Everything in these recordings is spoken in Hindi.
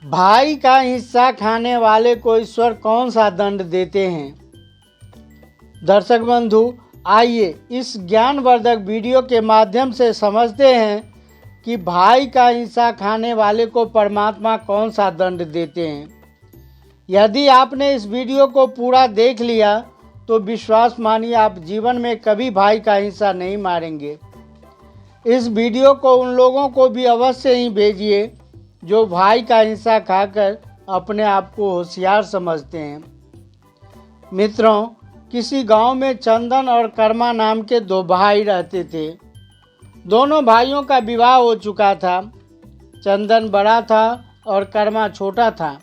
भाई का हिस्सा खाने वाले को ईश्वर कौन सा दंड देते हैं? दर्शक बंधु, आइए इस ज्ञानवर्धक वीडियो के माध्यम से समझते हैं कि भाई का हिस्सा खाने वाले को परमात्मा कौन सा दंड देते हैं। यदि आपने इस वीडियो को पूरा देख लिया तो विश्वास मानिए आप जीवन में कभी भाई का हिस्सा नहीं मारेंगे। इस वीडियो को उन लोगों को भी अवश्य ही भेजिए जो भाई का हिस्सा खाकर अपने आप को होशियार समझते हैं। मित्रों, किसी गांव में चंदन और कर्मा नाम के दो भाई रहते थे। दोनों भाइयों का विवाह हो चुका था। चंदन बड़ा था और कर्मा छोटा था।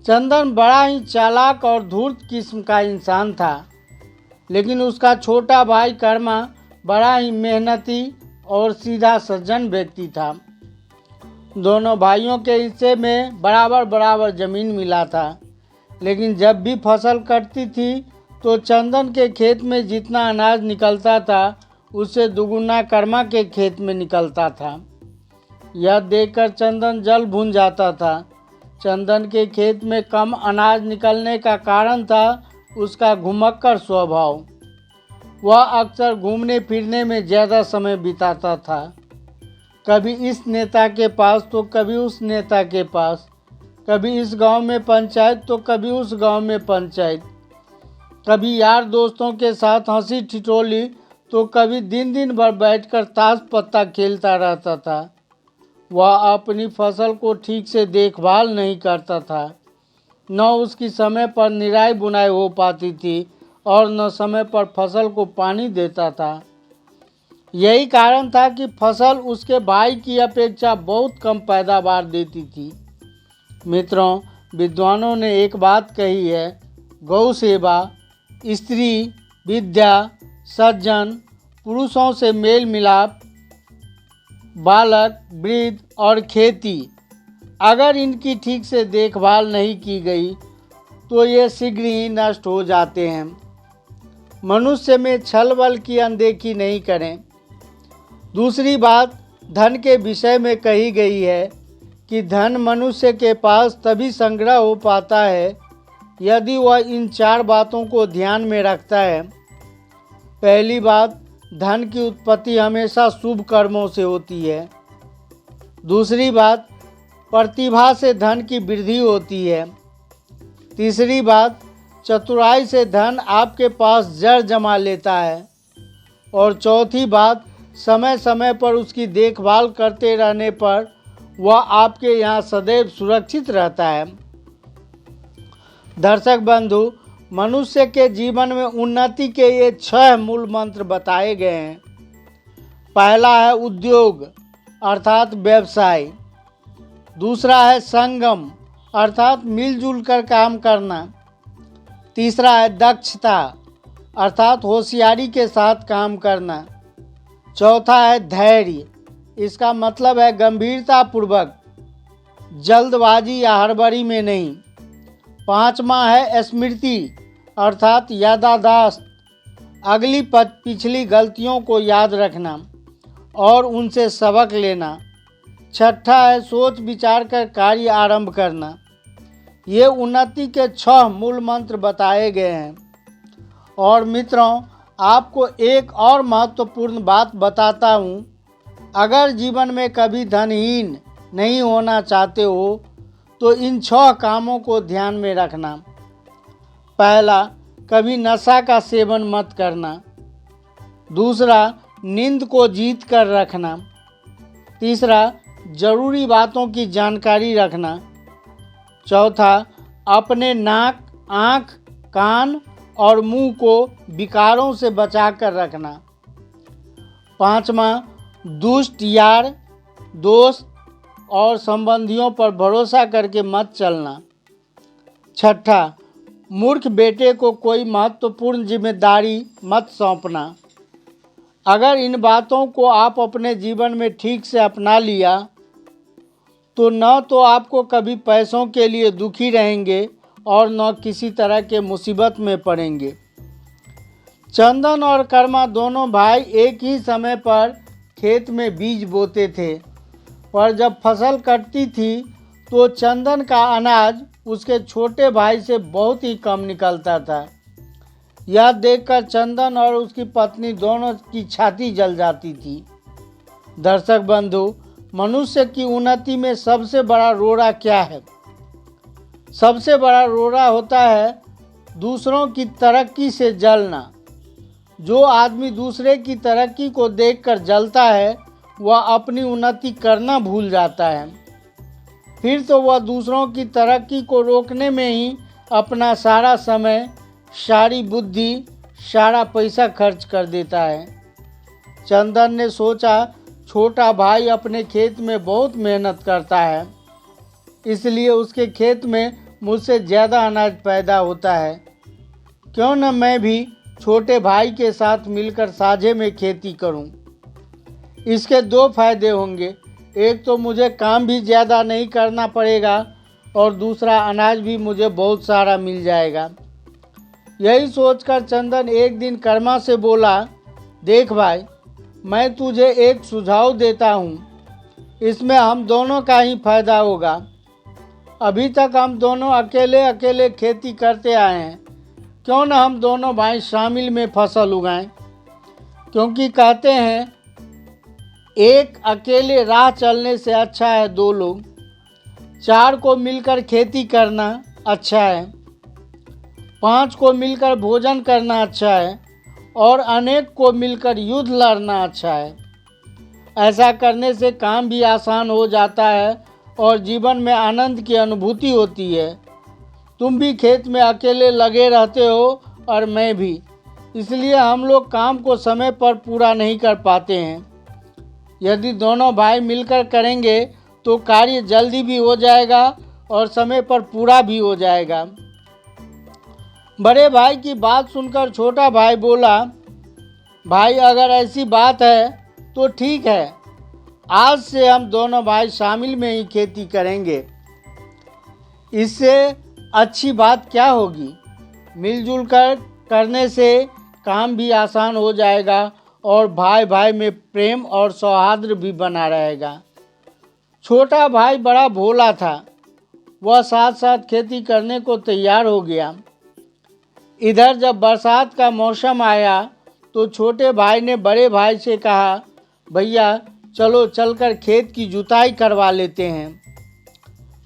चंदन बड़ा ही चालाक और धूर्त किस्म का इंसान था, लेकिन उसका छोटा भाई कर्मा बड़ा ही मेहनती और सीधा सज्जन व्यक्ति था। दोनों भाइयों के हिस्से में बराबर बराबर ज़मीन मिला था, लेकिन जब भी फसल कटती थी तो चंदन के खेत में जितना अनाज निकलता था उससे दुगुना कर्मा के खेत में निकलता था। यह देखकर चंदन जल भून जाता था। चंदन के खेत में कम अनाज निकलने का कारण था उसका घुमक्कड़ स्वभाव। वह अक्सर घूमने फिरने में ज़्यादा समय बिताता था, कभी इस नेता के पास तो कभी उस नेता के पास, कभी इस गांव में पंचायत तो कभी उस गांव में पंचायत, कभी यार दोस्तों के साथ हंसी ठिठोली तो कभी दिन दिन भर बैठकर ताश पत्ता खेलता रहता था। वह अपनी फसल को ठीक से देखभाल नहीं करता था। न उसकी समय पर निराई बुनाई हो पाती थी और न समय पर फसल को पानी देता था। यही कारण था कि फसल उसके भाई की अपेक्षा बहुत कम पैदावार देती थी। मित्रों, विद्वानों ने एक बात कही है, गौ सेवा, स्त्री, विद्या, सज्जन, पुरुषों से मेल मिलाप, बालक, वृद्ध और खेती, अगर इनकी ठीक से देखभाल नहीं की गई तो ये शीघ्र ही नष्ट हो जाते हैं। मनुष्य में छल बल की अनदेखी नहीं करें। दूसरी बात धन के विषय में कही गई है कि धन मनुष्य के पास तभी संग्रह हो पाता है यदि वह इन चार बातों को ध्यान में रखता है। पहली बात, धन की उत्पत्ति हमेशा शुभ कर्मों से होती है। दूसरी बात, प्रतिभा से धन की वृद्धि होती है। तीसरी बात, चतुराई से धन आपके पास जड़ जमा लेता है। और चौथी बात, समय समय पर उसकी देखभाल करते रहने पर वह आपके यहाँ सदैव सुरक्षित रहता है। दर्शक बंधु, मनुष्य के जीवन में उन्नति के ये 6 मूल मंत्र बताए गए हैं। पहला है उद्योग अर्थात व्यवसाय। दूसरा है संगम अर्थात मिलजुल कर काम करना। तीसरा है दक्षता अर्थात होशियारी के साथ काम करना। चौथा है धैर्य, इसका मतलब है गंभीरतापूर्वक, जल्दबाजी या हड़बड़ी में नहीं। पांचवा है स्मृति अर्थात यादादाश्त, अगली पिछली गलतियों को याद रखना और उनसे सबक लेना। छठा है सोच विचार कर कार्य आरंभ करना। ये उन्नति के 6 मूल मंत्र बताए गए हैं। और मित्रों, आपको एक और महत्वपूर्ण बात बताता हूँ। अगर जीवन में कभी धनहीन नहीं होना चाहते हो तो इन 6 कामों को ध्यान में रखना। पहला, कभी नशा का सेवन मत करना। दूसरा, नींद को जीत कर रखना। तीसरा, जरूरी बातों की जानकारी रखना। चौथा, अपने नाक, आँख, कान और मुंह को विकारों से बचाकर रखना। पांचवा, दुष्ट यार, दोस्त और संबंधियों पर भरोसा करके मत चलना। छठा, मूर्ख बेटे को कोई महत्वपूर्ण जिम्मेदारी मत सौंपना। अगर इन बातों को आप अपने जीवन में ठीक से अपना लिया तो न तो आपको कभी पैसों के लिए दुखी रहेंगे और न किसी तरह के मुसीबत में पड़ेंगे। चंदन और कर्मा दोनों भाई एक ही समय पर खेत में बीज बोते थे, पर जब फसल कटती थी तो चंदन का अनाज उसके छोटे भाई से बहुत ही कम निकलता था। यह देखकर चंदन और उसकी पत्नी दोनों की छाती जल जाती थी। दर्शक बंधु, मनुष्य की उन्नति में सबसे बड़ा रोड़ा क्या है? सबसे बड़ा रोड़ा होता है दूसरों की तरक्की से जलना। जो आदमी दूसरे की तरक्की को देखकर जलता है वह अपनी उन्नति करना भूल जाता है। फिर तो वह दूसरों की तरक्की को रोकने में ही अपना सारा समय, सारी बुद्धि, सारा पैसा खर्च कर देता है। चंदन ने सोचा, छोटा भाई अपने खेत में बहुत मेहनत करता है, इसलिए उसके खेत में मुझसे ज़्यादा अनाज पैदा होता है। क्यों न मैं भी छोटे भाई के साथ मिलकर साझे में खेती करूं। इसके दो फायदे होंगे, एक तो मुझे काम भी ज़्यादा नहीं करना पड़ेगा और दूसरा अनाज भी मुझे बहुत सारा मिल जाएगा। यही सोचकर चंदन एक दिन कर्मा से बोला, देख भाई, मैं तुझे एक सुझाव देता हूँ, इसमें हम दोनों का ही फायदा होगा। अभी तक हम दोनों अकेले अकेले खेती करते आए हैं, क्यों न हम दोनों भाई शामिल में फसल उगाएं। क्योंकि कहते हैं एक अकेले राह चलने से अच्छा है दो लोग, चार को मिलकर खेती करना अच्छा है, पांच को मिलकर भोजन करना अच्छा है और अनेक को मिलकर युद्ध लड़ना अच्छा है। ऐसा करने से काम भी आसान हो जाता है और जीवन में आनंद की अनुभूति होती है। तुम भी खेत में अकेले लगे रहते हो और मैं भी, इसलिए हम लोग काम को समय पर पूरा नहीं कर पाते हैं। यदि दोनों भाई मिलकर करेंगे तो कार्य जल्दी भी हो जाएगा और समय पर पूरा भी हो जाएगा। बड़े भाई की बात सुनकर छोटा भाई बोला, भाई अगर ऐसी बात है तो ठीक है, आज से हम दोनों भाई शामिल में ही खेती करेंगे। इससे अच्छी बात क्या होगी? मिलजुल कर करने से काम भी आसान हो जाएगा और भाई भाई में प्रेम और सौहार्द भी बना रहेगा। छोटा भाई बड़ा भोला था, वह साथ साथ खेती करने को तैयार हो गया। इधर जब बरसात का मौसम आया तो छोटे भाई ने बड़े भाई से कहा, भैया चलो चलकर खेत की जुताई करवा लेते हैं।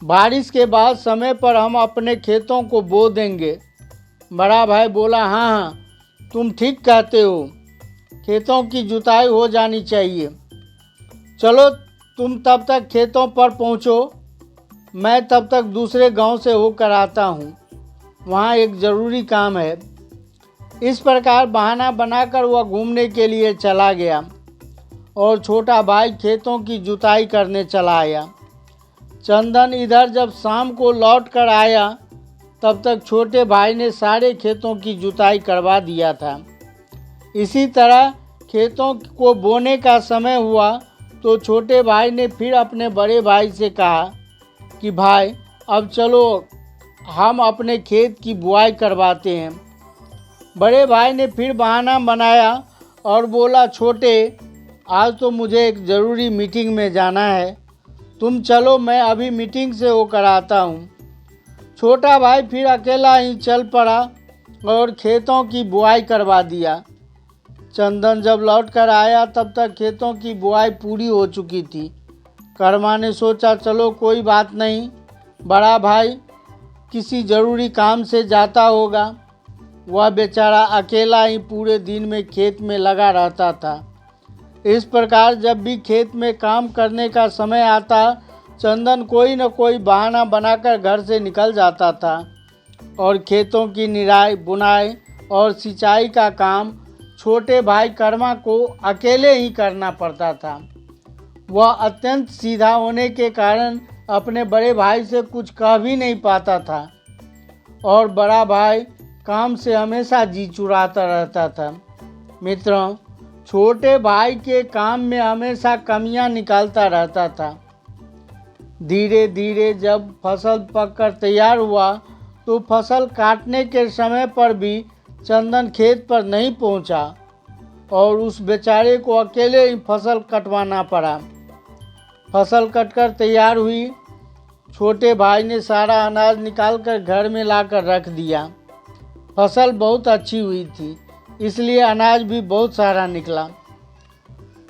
बारिश के बाद समय पर हम अपने खेतों को बो देंगे। बड़ा भाई बोला, हाँ हाँ, तुम ठीक कहते हो, खेतों की जुताई हो जानी चाहिए। चलो तुम तब तक खेतों पर पहुँचो, मैं तब तक दूसरे गांव से होकर आता हूँ, वहाँ एक ज़रूरी काम है। इस प्रकार बहाना बनाकर वह घूमने के लिए चला गया और छोटा भाई खेतों की जुताई करने चला आया। चंदन इधर जब शाम को लौट कर आया तब तक छोटे भाई ने सारे खेतों की जुताई करवा दिया था। इसी तरह खेतों को बोने का समय हुआ तो छोटे भाई ने फिर अपने बड़े भाई से कहा कि भाई अब चलो हम अपने खेत की बुआई करवाते हैं। बड़े भाई ने फिर बहाना बनाया और बोला, छोटे आज तो मुझे एक ज़रूरी मीटिंग में जाना है, तुम चलो मैं अभी मीटिंग से होकर आता हूँ। छोटा भाई फिर अकेला ही चल पड़ा और खेतों की बुआई करवा दिया। चंदन जब लौट कर आया तब तक खेतों की बुआई पूरी हो चुकी थी। कर्मा ने सोचा, चलो कोई बात नहीं, बड़ा भाई किसी ज़रूरी काम से जाता होगा, वह बेचारा अकेला ही पूरे दिन में खेत में लगा रहता था। इस प्रकार जब भी खेत में काम करने का समय आता, चंदन कोई न कोई बहाना बनाकर घर से निकल जाता था और खेतों की निराई, बुनाई और सिंचाई का काम छोटे भाई कर्मा को अकेले ही करना पड़ता था। वह अत्यंत सीधा होने के कारण अपने बड़े भाई से कुछ कह भी नहीं पाता था और बड़ा भाई काम से हमेशा जी चुराता रहता था। मित्रों, छोटे भाई के काम में हमेशा कमियां निकालता रहता था। धीरे धीरे जब फसल पककर तैयार हुआ तो फसल काटने के समय पर भी चंदन खेत पर नहीं पहुंचा और उस बेचारे को अकेले ही फसल कटवाना पड़ा। फसल कटकर तैयार हुई। छोटे भाई ने सारा अनाज निकालकर घर में लाकर रख दिया। फसल बहुत अच्छी हुई थी, इसलिए अनाज भी बहुत सारा निकला।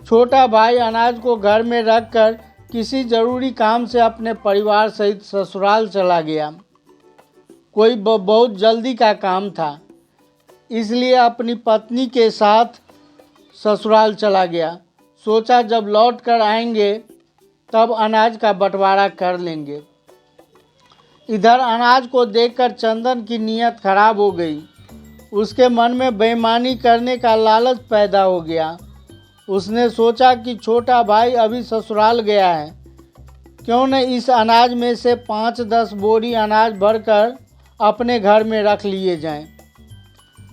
छोटा भाई अनाज को घर में रखकर किसी ज़रूरी काम से अपने परिवार सहित ससुराल चला गया। कोई बहुत जल्दी का काम था, इसलिए अपनी पत्नी के साथ ससुराल चला गया। सोचा जब लौट कर आएंगे तब अनाज का बंटवारा कर लेंगे। इधर अनाज को देखकर चंदन की नीयत खराब हो गई। उसके मन में बेईमानी करने का लालच पैदा हो गया। उसने सोचा कि छोटा भाई अभी ससुराल गया है, क्यों न इस अनाज में से 5-10 बोरी अनाज भरकर अपने घर में रख लिए जाएं।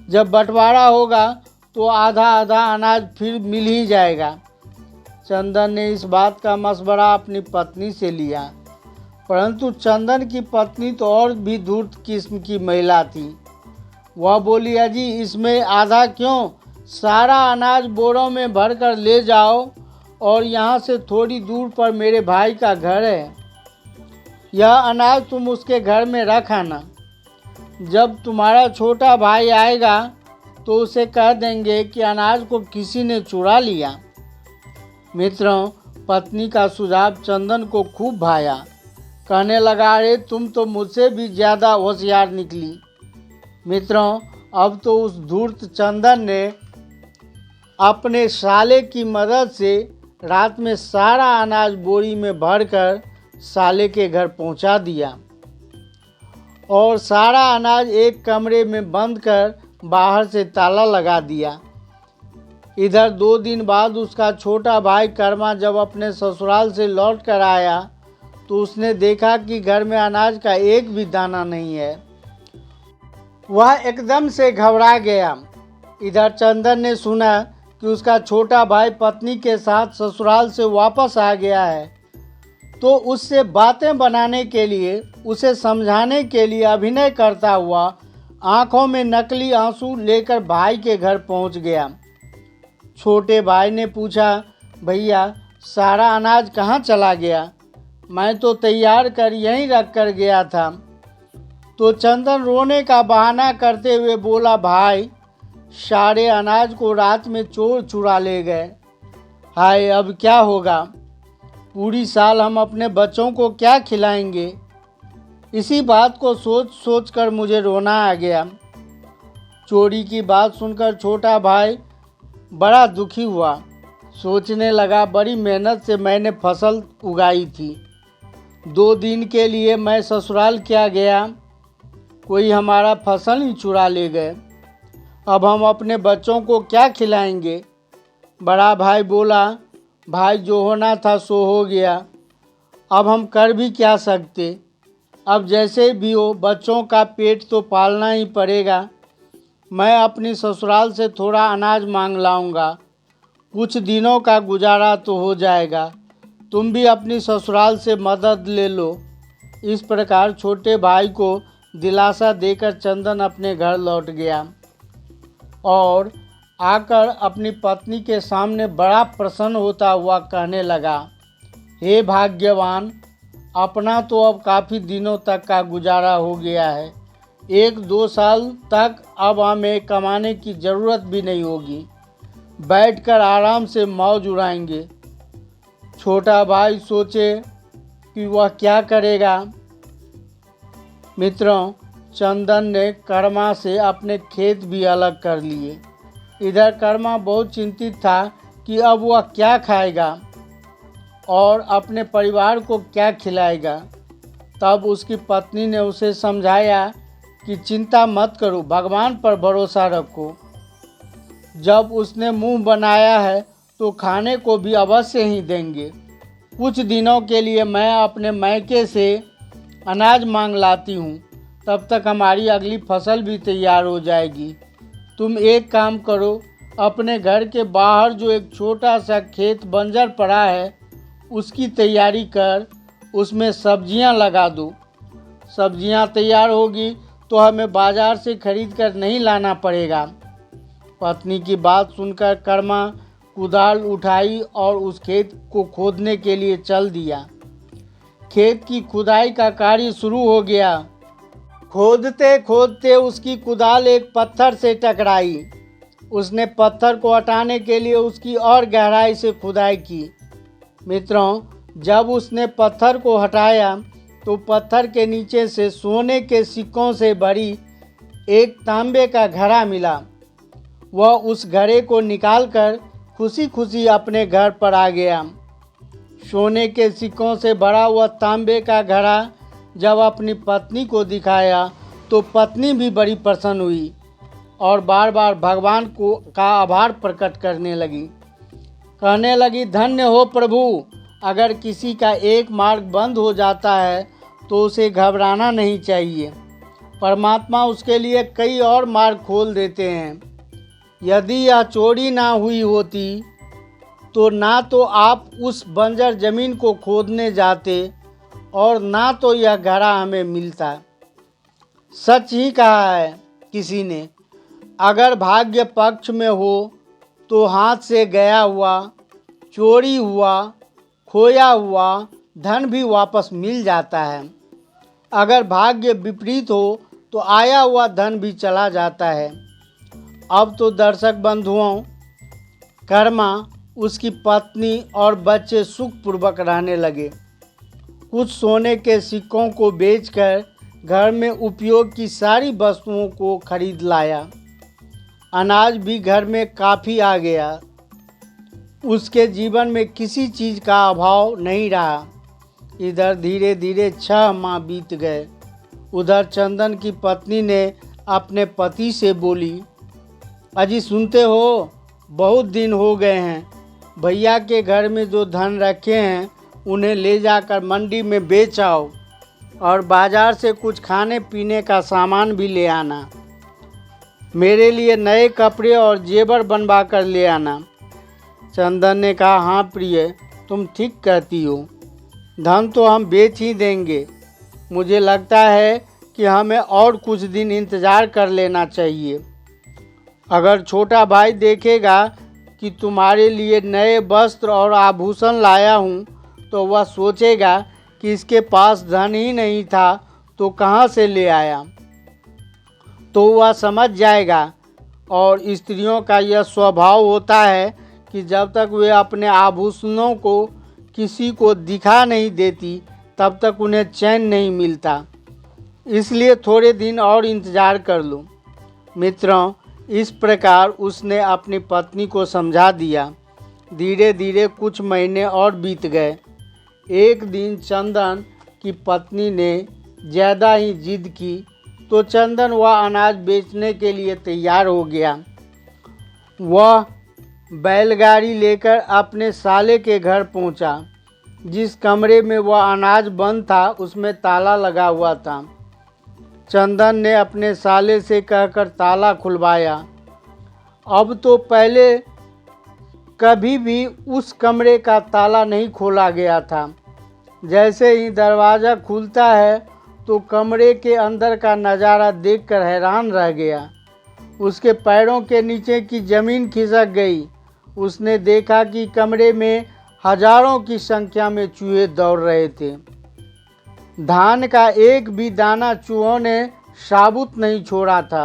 जब बंटवारा होगा तो आधा आधा अनाज फिर मिल ही जाएगा। चंदन ने इस बात का मशवरा अपनी पत्नी से लिया, परंतु चंदन की पत्नी तो और भी धूर्त किस्म की महिला थी। वह बोली, अजी इसमें आधा क्यों, सारा अनाज बोरों में भरकर ले जाओ और यहाँ से थोड़ी दूर पर मेरे भाई का घर है। यह अनाज तुम उसके घर में रख आना। जब तुम्हारा छोटा भाई आएगा तो उसे कह देंगे कि अनाज को किसी ने चुरा लिया। मित्रों, पत्नी का सुझाव चंदन को खूब भाया। कहने लगा, अरे तुम तो मुझसे भी ज़्यादा होशियार निकली। मित्रों, अब तो उस धूर्त चंदन ने अपने साले की मदद से रात में सारा अनाज बोरी में भरकर साले के घर पहुंचा दिया और सारा अनाज एक कमरे में बंद कर बाहर से ताला लगा दिया। इधर 2 दिन बाद उसका छोटा भाई कर्मा जब अपने ससुराल से लौट कर आया तो उसने देखा कि घर में अनाज का एक भी दाना नहीं है। वह एकदम से घबरा गया। इधर चंदन ने सुना कि उसका छोटा भाई पत्नी के साथ ससुराल से वापस आ गया है, तो उससे बातें बनाने के लिए, उसे समझाने के लिए अभिनय करता हुआ आंखों में नकली आंसू लेकर भाई के घर पहुंच गया। छोटे भाई ने पूछा, भैया सारा अनाज कहाँ चला गया? मैं तो तैयार कर यहीं रख कर गया था। तो चंदन रोने का बहाना करते हुए बोला, भाई सारे अनाज को रात में चोर चुरा ले गए। हाय, अब क्या होगा? पूरी साल हम अपने बच्चों को क्या खिलाएंगे? इसी बात को सोच सोच कर मुझे रोना आ गया। चोरी की बात सुनकर छोटा भाई बड़ा दुखी हुआ। सोचने लगा, बड़ी मेहनत से मैंने फसल उगाई थी। 2 दिन के लिए मैं ससुराल क्या गया, कोई हमारा फसल ही चुरा ले गए। अब हम अपने बच्चों को क्या खिलाएंगे? बड़ा भाई बोला, भाई जो होना था सो हो गया, अब हम कर भी क्या सकते। अब जैसे भी हो बच्चों का पेट तो पालना ही पड़ेगा। मैं अपनी ससुराल से थोड़ा अनाज मांग लाऊंगा, कुछ दिनों का गुजारा तो हो जाएगा। तुम भी अपनी ससुराल से मदद ले लो। इस प्रकार छोटे भाई को दिलासा देकर चंदन अपने घर लौट गया और आकर अपनी पत्नी के सामने बड़ा प्रसन्न होता हुआ कहने लगा, हे भाग्यवान, अपना तो अब काफ़ी दिनों तक का गुजारा हो गया है। 1-2 साल तक अब हमें कमाने की ज़रूरत भी नहीं होगी। बैठकर आराम से मौज उड़ाएंगे। छोटा भाई सोचे कि वह क्या करेगा। मित्रों, चंदन ने कर्मा से अपने खेत भी अलग कर लिए। इधर कर्मा बहुत चिंतित था कि अब वह क्या खाएगा और अपने परिवार को क्या खिलाएगा। तब उसकी पत्नी ने उसे समझाया कि चिंता मत करो, भगवान पर भरोसा रखो। जब उसने मुंह बनाया है तो खाने को भी अवश्य ही देंगे। कुछ दिनों के लिए मैं अपने मैके से अनाज मांग लाती हूँ, तब तक हमारी अगली फसल भी तैयार हो जाएगी। तुम एक काम करो, अपने घर के बाहर जो एक छोटा सा खेत बंजर पड़ा है उसकी तैयारी कर, उसमें सब्जियां लगा दो। सब्जियां तैयार होगी तो हमें बाजार से खरीद कर नहीं लाना पड़ेगा। पत्नी की बात सुनकर कर्मा कुदाल उठाई और उस खेत को खोदने के लिए चल दिया। खेत की खुदाई का कार्य शुरू हो गया। खोदते खोदते उसकी कुदाल एक पत्थर से टकराई। उसने पत्थर को हटाने के लिए उसकी और गहराई से खुदाई की। मित्रों, जब उसने पत्थर को हटाया तो पत्थर के नीचे से सोने के सिक्कों से भरी एक तांबे का घड़ा मिला। वह उस घड़े को निकालकर खुशी खुशी अपने घर पर आ गया। सोने के सिक्कों से भरा हुआ तांबे का घड़ा जब अपनी पत्नी को दिखाया तो पत्नी भी बड़ी प्रसन्न हुई और बार बार भगवान का आभार प्रकट करने लगी। कहने लगी, धन्य हो प्रभु, अगर किसी का एक मार्ग बंद हो जाता है तो उसे घबराना नहीं चाहिए। परमात्मा उसके लिए कई और मार्ग खोल देते हैं। यदि यह चोरी ना हुई होती तो ना तो आप उस बंजर जमीन को खोदने जाते और ना तो यह घड़ा हमें मिलता। सच ही कहा है किसी ने, अगर भाग्य पक्ष में हो तो हाथ से गया हुआ, चोरी हुआ, खोया हुआ धन भी वापस मिल जाता है। अगर भाग्य विपरीत हो तो आया हुआ धन भी चला जाता है। अब तो दर्शक बंधुओं, कर्मा, उसकी पत्नी और बच्चे सुखपूर्वक रहने लगे। कुछ सोने के सिक्कों को बेचकर घर में उपयोग की सारी वस्तुओं को खरीद लाया। अनाज भी घर में काफ़ी आ गया। उसके जीवन में किसी चीज़ का अभाव नहीं रहा। इधर धीरे धीरे 6 माह बीत गए। उधर चंदन की पत्नी ने अपने पति से बोली, अजी सुनते हो, बहुत दिन हो गए हैं। भैया के घर में जो धन रखे हैं उन्हें ले जाकर मंडी में बेच आओ और बाज़ार से कुछ खाने पीने का सामान भी ले आना। मेरे लिए नए कपड़े और जेवर बनवा कर ले आना। चंदन ने कहा, हाँ प्रिय, तुम ठीक कहती हो। धन तो हम बेच ही देंगे। मुझे लगता है कि हमें और कुछ दिन इंतज़ार कर लेना चाहिए। अगर छोटा भाई देखेगा कि तुम्हारे लिए नए वस्त्र और आभूषण लाया हूँ तो वह सोचेगा कि इसके पास धन ही नहीं था तो कहाँ से ले आया। तो वह समझ जाएगा। और स्त्रियों का यह स्वभाव होता है कि जब तक वे अपने आभूषणों को किसी को दिखा नहीं देती तब तक उन्हें चैन नहीं मिलता। इसलिए थोड़े दिन और इंतज़ार कर लो। मित्रों, इस प्रकार उसने अपनी पत्नी को समझा दिया। धीरे धीरे कुछ महीने और बीत गए। एक दिन चंदन की पत्नी ने ज़्यादा ही जिद की तो चंदन वह अनाज बेचने के लिए तैयार हो गया। वह बैलगाड़ी लेकर अपने साले के घर पहुंचा। जिस कमरे में वह अनाज बंद था उसमें ताला लगा हुआ था। चंदन ने अपने साले से कहकर ताला खुलवाया। अब तो पहले कभी भी उस कमरे का ताला नहीं खोला गया था। जैसे ही दरवाज़ा खुलता है तो कमरे के अंदर का नज़ारा देखकर हैरान रह गया। उसके पैरों के नीचे की ज़मीन खिसक गई। उसने देखा कि कमरे में हजारों की संख्या में चूहे दौड़ रहे थे। धान का एक भी दाना चूहों ने साबुत नहीं छोड़ा था।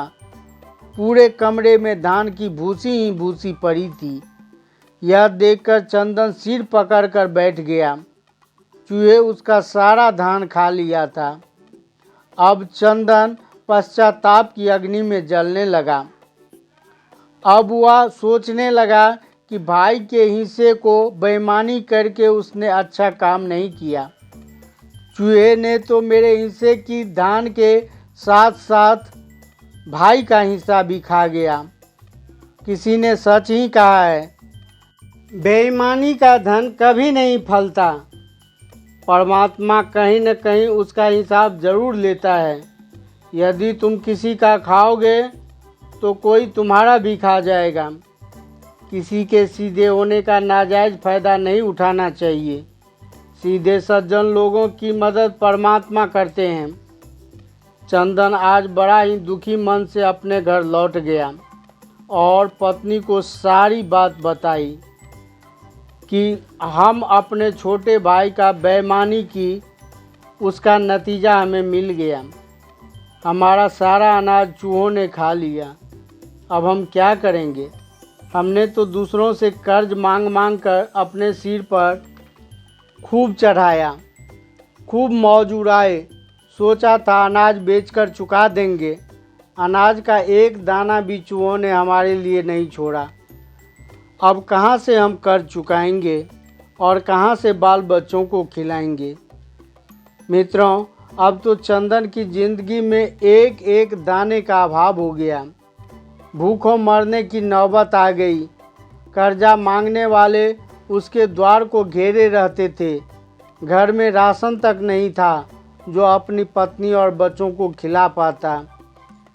पूरे कमरे में धान की भूसी ही भूसी पड़ी थी। यह देखकर चंदन सिर पकड़कर बैठ गया। चूहे उसका सारा धान खा लिया था। अब चंदन पश्चाताप की अग्नि में जलने लगा। अब वह सोचने लगा कि भाई के हिस्से को बेईमानी करके उसने अच्छा काम नहीं किया। चूहे ने तो मेरे हिस्से की धान के साथ साथ भाई का हिस्सा भी खा गया। किसी ने सच ही कहा है, बेईमानी का धन कभी नहीं फलता। परमात्मा कहीं न कहीं उसका हिसाब जरूर लेता है। यदि तुम किसी का खाओगे तो कोई तुम्हारा भी खा जाएगा। किसी के सीधे होने का नाजायज़ फ़ायदा नहीं उठाना चाहिए। सीधे सज्जन लोगों की मदद परमात्मा करते हैं। चंदन आज बड़ा ही दुखी मन से अपने घर लौट गया और पत्नी को सारी बात बताई कि हम अपने छोटे भाई का बेईमानी की उसका नतीजा हमें मिल गया। हमारा सारा अनाज चूहों ने खा लिया। अब हम क्या करेंगे? हमने तो दूसरों से कर्ज मांग मांग कर अपने सिर पर खूब चढ़ाया, खूब मौज उड़ाए। सोचा था अनाज बेचकर चुका देंगे। अनाज का एक दाना भी चूहों ने हमारे लिए नहीं छोड़ा। अब कहाँ से हम कर्ज चुकाएंगे और कहाँ से बाल बच्चों को खिलाएंगे? मित्रों, अब तो चंदन की ज़िंदगी में एक एक दाने का अभाव हो गया। भूखों मरने की नौबत आ गई। कर्जा मांगने वाले उसके द्वार को घेरे रहते थे। घर में राशन तक नहीं था जो अपनी पत्नी और बच्चों को खिला पाता।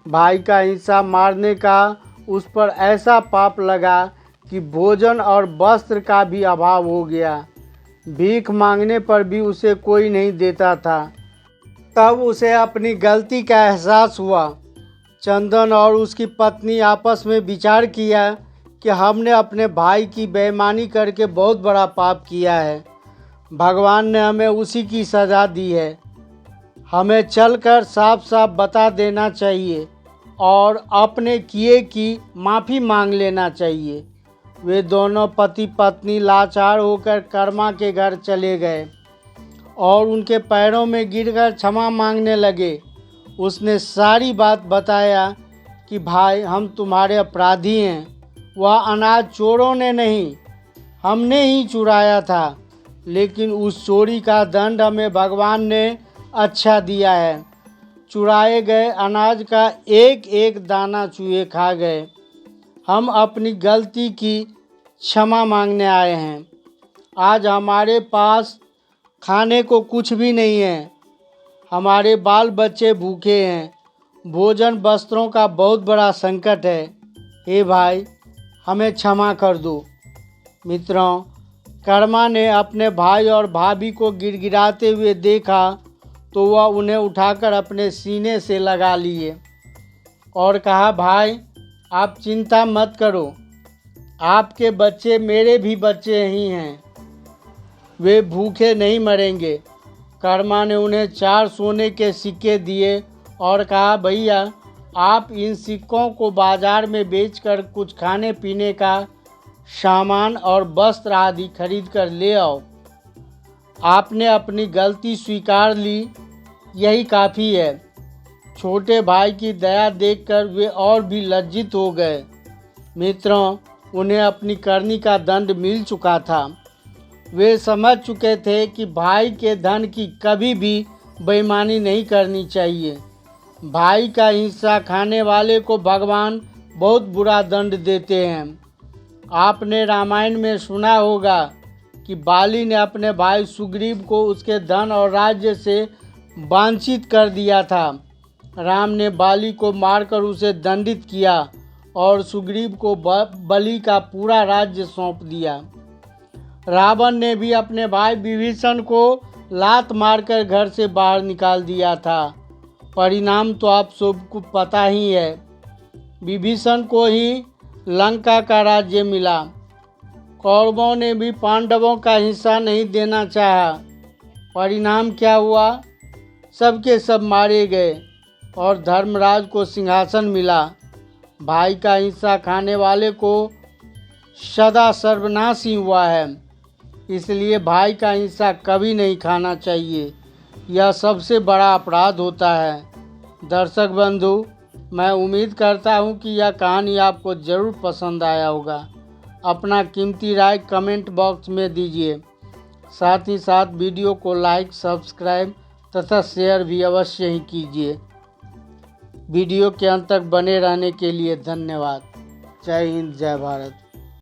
भाई का हिस्सा मारने का उस पर ऐसा पाप लगा कि भोजन और वस्त्र का भी अभाव हो गया। भीख मांगने पर भी उसे कोई नहीं देता था। तब उसे अपनी गलती का एहसास हुआ। चंदन और उसकी पत्नी आपस में विचार किया कि हमने अपने भाई की बेईमानी करके बहुत बड़ा पाप किया है। भगवान ने हमें उसी की सज़ा दी है। हमें चलकर साफ साफ बता देना चाहिए और अपने किए की माफ़ी मांग लेना चाहिए। वे दोनों पति पत्नी लाचार होकर कर्मा के घर चले गए और उनके पैरों में गिरकर क्षमा मांगने लगे। उसने सारी बात बताया कि भाई, हम तुम्हारे अपराधी हैं। वह अनाज चोरों ने नहीं, हमने ही चुराया था, लेकिन उस चोरी का दंड हमें भगवान ने अच्छा दिया है। चुराए गए अनाज का एक एक दाना चूहे खा गए। हम अपनी गलती की क्षमा मांगने आए हैं। आज हमारे पास खाने को कुछ भी नहीं है। हमारे बाल बच्चे भूखे हैं। भोजन वस्त्रों का बहुत बड़ा संकट है। हे भाई, हमें क्षमा कर दो। मित्रों, कर्मा ने अपने भाई और भाभी को गिड़गिड़ाते हुए देखा तो वह उन्हें उठाकर अपने सीने से लगा लिए और कहा, भाई, आप चिंता मत करो। आपके बच्चे मेरे भी बच्चे ही हैं। वे भूखे नहीं मरेंगे। कर्मा ने उन्हें 4 सोने के सिक्के दिए और कहा, भैया, आप इन सिक्कों को बाजार में बेचकर कुछ खाने पीने का सामान और वस्त्र आदि खरीद कर ले आओ। आपने अपनी गलती स्वीकार ली, यही काफ़ी है। छोटे भाई की दया देखकर वे और भी लज्जित हो गए। मित्रों, उन्हें अपनी करनी का दंड मिल चुका था। वे समझ चुके थे कि भाई के धन की कभी भी बेईमानी नहीं करनी चाहिए। भाई का हिस्सा खाने वाले को भगवान बहुत बुरा दंड देते हैं। आपने रामायण में सुना होगा कि बाली ने अपने भाई सुग्रीव को उसके धन और राज्य से वंचित कर दिया था। राम ने बाली को मारकर उसे दंडित किया और सुग्रीव को बलि का पूरा राज्य सौंप दिया। रावण ने भी अपने भाई विभीषण को लात मारकर घर से बाहर निकाल दिया था। परिणाम तो आप सबको पता ही है। विभीषण को ही लंका का राज्य मिला। कौरवों ने भी पांडवों का हिस्सा नहीं देना चाहा। परिणाम क्या हुआ? सबके सब मारे गए और धर्मराज को सिंहासन मिला। भाई का हिस्सा खाने वाले को सदा सर्वनाश ही हुआ है। इसलिए भाई का हिस्सा कभी नहीं खाना चाहिए। यह सबसे बड़ा अपराध होता है। दर्शक बंधु, मैं उम्मीद करता हूँ कि यह कहानी आपको ज़रूर पसंद आया होगा। अपना कीमती राय कमेंट बॉक्स में दीजिए। साथ ही साथ वीडियो को लाइक, सब्सक्राइब तथा शेयर भी अवश्य ही कीजिए। वीडियो के अंत तक बने रहने के लिए धन्यवाद। जय हिंद, जय भारत।